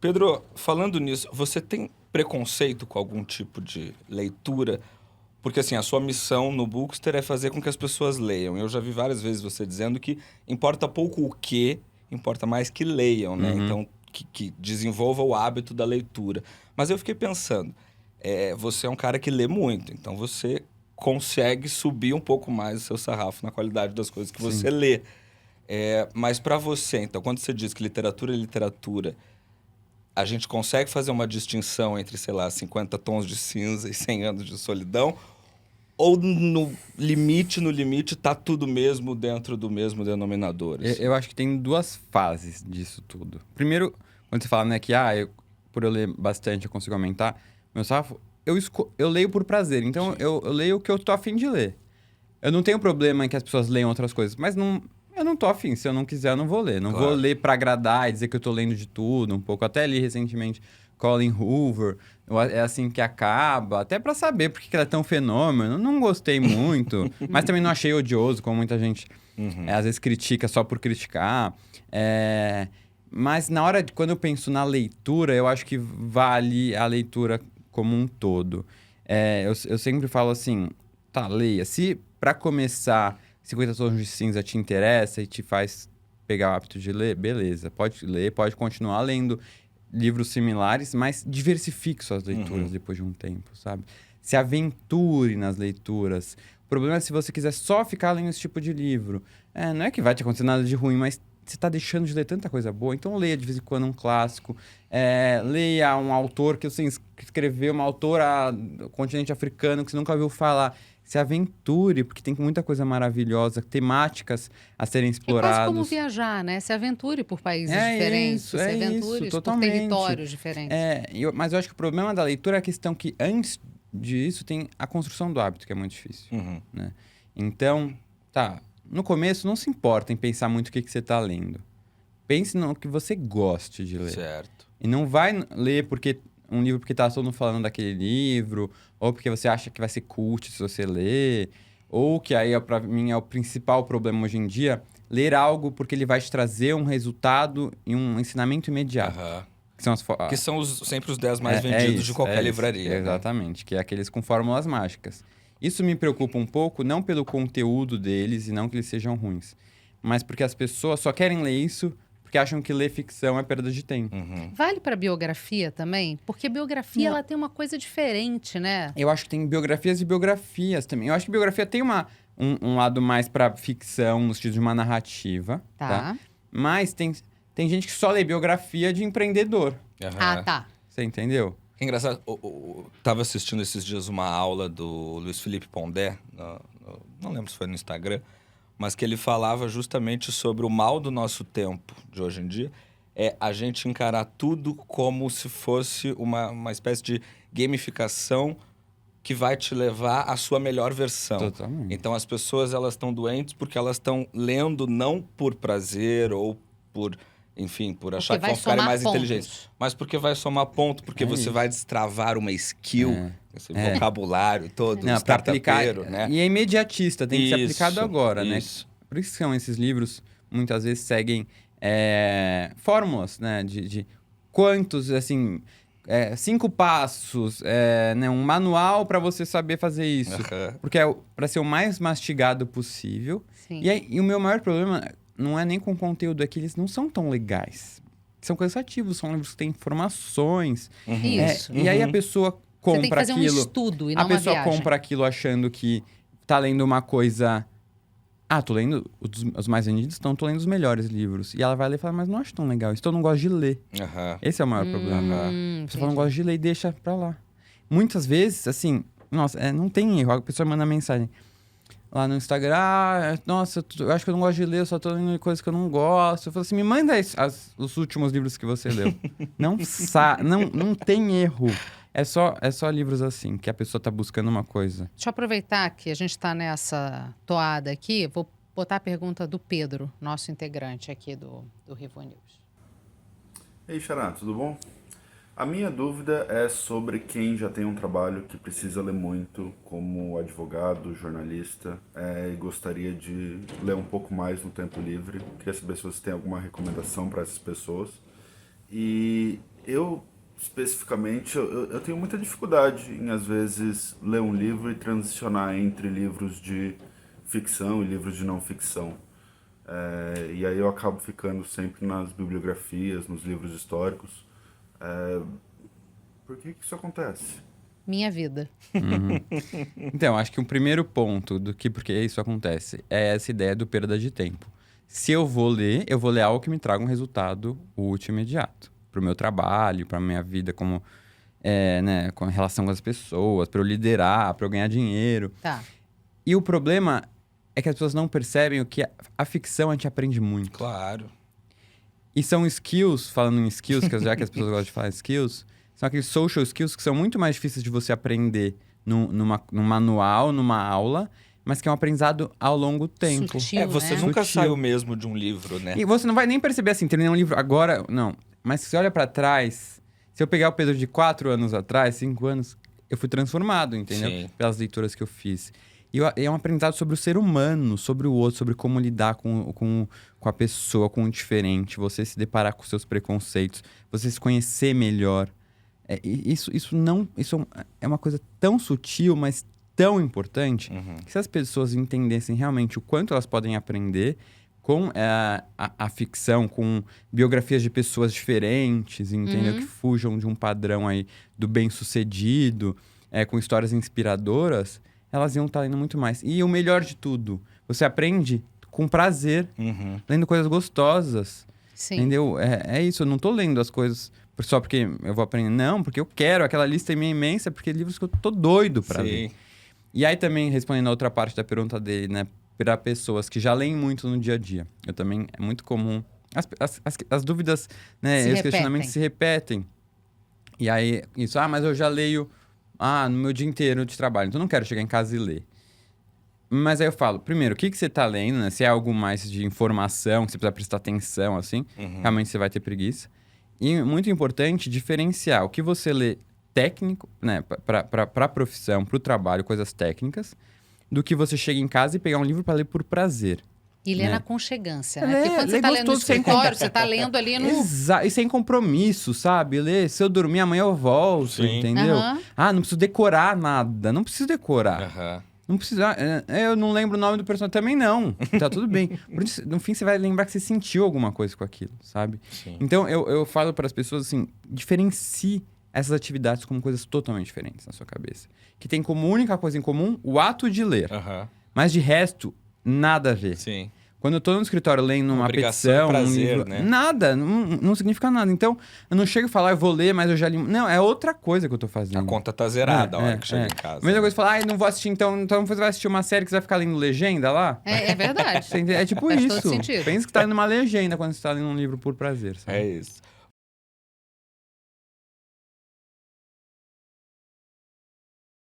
Pedro, falando nisso, você tem preconceito com algum tipo de leitura? Porque, assim, a sua missão no Bookster é fazer com que as pessoas leiam. Eu já vi várias vezes você dizendo que importa pouco o quê, importa mais que leiam, né? Uhum. Então, que desenvolva o hábito da leitura. Mas eu fiquei pensando, você é um cara que lê muito, então você consegue subir um pouco mais o seu sarrafo na qualidade das coisas que Sim. você lê. Mas para você, então, quando você diz que literatura é literatura, a gente consegue fazer uma distinção entre, sei lá, 50 tons de cinza e 100 anos de solidão? Ou no limite, tá tudo mesmo dentro do mesmo denominador, assim? Eu acho que tem duas fases disso tudo. Primeiro, quando você fala, né, que por eu ler bastante eu consigo aumentar, meu sarrafo, eu leio por prazer. Então, Sim. eu leio o que eu tô afim de ler. Eu não tenho problema em que as pessoas leiam outras coisas, mas eu não tô afim. Se eu não quiser, eu não vou ler. Não vou Claro. ler pra agradar e dizer que eu tô lendo de tudo, um pouco. Até li recentemente Colin Hoover, é assim que acaba, até pra saber por que ela é tão fenômeno. Não gostei muito, mas também não achei odioso, como muita gente às vezes critica só por criticar. Mas na hora quando eu penso na leitura, eu acho que vale a leitura como um todo. Eu sempre falo assim, tá, leia. Se pra começar 50 tons de cinza te interessa e te faz pegar o hábito de ler, beleza, pode ler, pode continuar lendo livros similares, mas diversifique suas leituras depois de um tempo, sabe? Se aventure nas leituras. O problema é se você quiser só ficar lendo esse tipo de livro. Não é que vai te acontecer nada de ruim, mas você está deixando de ler tanta coisa boa. Então leia de vez em quando um clássico. Leia um autor que você escreveu, uma autora do continente africano que você nunca ouviu falar. Se aventure, porque tem muita coisa maravilhosa, temáticas a serem É exploradas. quase como viajar, né? Se aventure por países diferentes, se É aventure por totalmente. territórios diferentes. Mas eu acho que o problema da leitura é a questão que, antes disso, tem a construção do hábito, que é muito difícil. Né? Então, no começo, não se importa em pensar muito o que você está lendo. Pense no que você goste de ler. Certo. E não vai ler um livro porque tá todo mundo falando daquele livro, ou porque você acha que vai ser cult se você ler, ou que aí, pra mim, é o principal problema hoje em dia, ler algo porque ele vai te trazer um resultado e um ensinamento imediato. Que são, Que são sempre os 10 mais vendidos de qualquer livraria. Né? Exatamente, que é aqueles com fórmulas mágicas. Isso me preocupa um pouco, não pelo conteúdo deles e não que eles sejam ruins, mas porque as pessoas só querem ler isso porque acham que ler ficção é perda de tempo. Vale para biografia também? Porque biografia ela tem uma coisa diferente, né? Eu acho que tem biografias e biografias também. Eu acho que biografia tem um lado mais pra ficção, no sentido de uma narrativa. Tá? Mas tem gente que só lê biografia de empreendedor. Ah, tá. Você entendeu? É engraçado, tava assistindo esses dias uma aula do Luiz Felipe Pondé, não lembro se foi no Instagram, mas que ele falava justamente sobre o mal do nosso tempo de hoje em dia, a gente encarar tudo como se fosse uma espécie de gamificação que vai te levar à sua melhor versão. Totalmente. Então as pessoas elas estão doentes porque elas estão lendo não por prazer ou por, enfim, por achar que vão ficarem mais inteligentes, mas porque vai somar ponto, porque você vai destravar uma skill, esse vocabulário todo, startupeiro, né? E é imediatista, tem que ser aplicado agora, né? Isso. Por isso que são esses livros, muitas vezes seguem fórmulas, né? De quantos, assim, 5 passos, né? Um manual para você saber fazer isso. Porque é para ser o mais mastigado possível. Sim. E o meu maior problema não é nem com o conteúdo, é que eles não são tão legais. São cansativos, são livros que têm informações. Isso. E aí a pessoa compra Você tem que fazer aquilo. um estudo e não A pessoa uma viagem. compra aquilo achando que tá lendo uma coisa. Tô lendo os mais vendidos, então tô lendo os melhores livros. E ela vai ler e fala, mas não acho tão legal isso, então eu não gosto de ler. Esse é o maior problema. Você fala, não gosto de ler e deixa pra lá. Muitas vezes, assim, nossa, não tem erro. A pessoa manda mensagem lá no Instagram, nossa, eu acho que eu não gosto de ler, eu só tô lendo coisas que eu não gosto. Eu falo assim, me manda os últimos livros que você leu. não tem erro. É só livros assim, que a pessoa tá buscando uma coisa. Deixa eu aproveitar que a gente tá nessa toada aqui, vou botar a pergunta do Pedro, nosso integrante aqui do Rivo News. Ei, Xará, tudo bom? A minha dúvida é sobre quem já tem um trabalho que precisa ler muito, como advogado, jornalista, e gostaria de ler um pouco mais no tempo livre. Queria saber se você tem alguma recomendação para essas pessoas. E Eu, especificamente, eu tenho muita dificuldade em, às vezes, ler um livro e transicionar entre livros de ficção e livros de não ficção. E aí eu acabo ficando sempre nas bibliografias, nos livros históricos. Por que isso acontece? Minha vida. Então, acho que um primeiro ponto do que porque isso acontece é essa ideia do perda de tempo. Se eu vou ler algo que me traga um resultado útil e imediato. Para o meu trabalho, para a minha vida como, né, com a relação com as pessoas, para eu liderar, para eu ganhar dinheiro. Tá. E o problema é que as pessoas não percebem o que a ficção a gente aprende muito. Claro. E são skills, falando em skills, que já que as pessoas gostam de falar skills, são aqueles social skills que são muito mais difíceis de você aprender num manual, numa aula, mas que é um aprendizado ao longo do tempo. Sutil, Você né? nunca Sutil. saiu mesmo de um livro, né? E você não vai nem perceber assim, terminei um livro agora, não. Mas se você olha pra trás, se eu pegar o Pedro de 4 anos atrás, 5 anos, eu fui transformado, entendeu? Sim. Pelas leituras que eu fiz. E é um aprendizado sobre o ser humano, sobre o outro, sobre como lidar com a pessoa, com o diferente, você se deparar com seus preconceitos, você se conhecer melhor. Isso é uma coisa tão sutil, mas tão importante, que se as pessoas entendessem realmente o quanto elas podem aprender com a ficção, com biografias de pessoas diferentes, entendeu? Que fujam de um padrão aí do bem-sucedido, com histórias inspiradoras, elas iam estar lendo muito mais. E o melhor de tudo, você aprende com prazer, lendo coisas gostosas. Sim. Entendeu? É isso, eu não tô lendo as coisas só porque eu vou aprender. Não, porque eu quero. Aquela lista é imensa, porque livros que eu tô doido pra ler. E aí também, respondendo a outra parte da pergunta dele, né? Para pessoas que já leem muito no dia a dia. Eu também, é muito comum. As dúvidas, né? Os questionamentos se repetem. E aí, isso, mas eu já leio no meu dia inteiro de trabalho. Então, eu não quero chegar em casa e ler. Mas aí eu falo, primeiro, o que você tá lendo, né? Se é algo mais de informação, que você precisa prestar atenção, assim, realmente você vai ter preguiça. E muito importante, diferenciar o que você lê técnico, né? Pra profissão, pro trabalho, coisas técnicas, do que você chega em casa e pegar um livro para ler por prazer. E ler né? na conchegância, né? Porque quando você tá lendo no gostoso, sem escritório, você tá lendo ali no... E sem compromisso, sabe? Ler, se eu dormir amanhã eu volto, Sim. entendeu? Aham. Não preciso decorar nada. Não preciso decorar. Não precisa. Eu não lembro o nome do personagem. Também não. Tá tudo bem. Por isso, no fim, você vai lembrar que você sentiu alguma coisa com aquilo, sabe? Sim. Então, eu falo para as pessoas assim: diferencie essas atividades como coisas totalmente diferentes na sua cabeça. Que tem como única coisa em comum o ato de ler. Mas de resto, nada a ver. Sim. Quando eu tô no escritório lendo uma Obrigação e petição, prazer, um livro, né? nada, não significa nada. Então, eu não chego e falar, eu vou ler, mas eu já li. Não, é outra coisa que eu tô fazendo. A conta tá zerada a hora que chega em casa. A mesma coisa, falar, não vou assistir, então você vai assistir uma série que você vai ficar lendo legenda lá? É verdade. É tipo Faz isso. todo sentido. Pensa que tá lendo uma legenda quando você tá lendo um livro por prazer, sabe? É isso.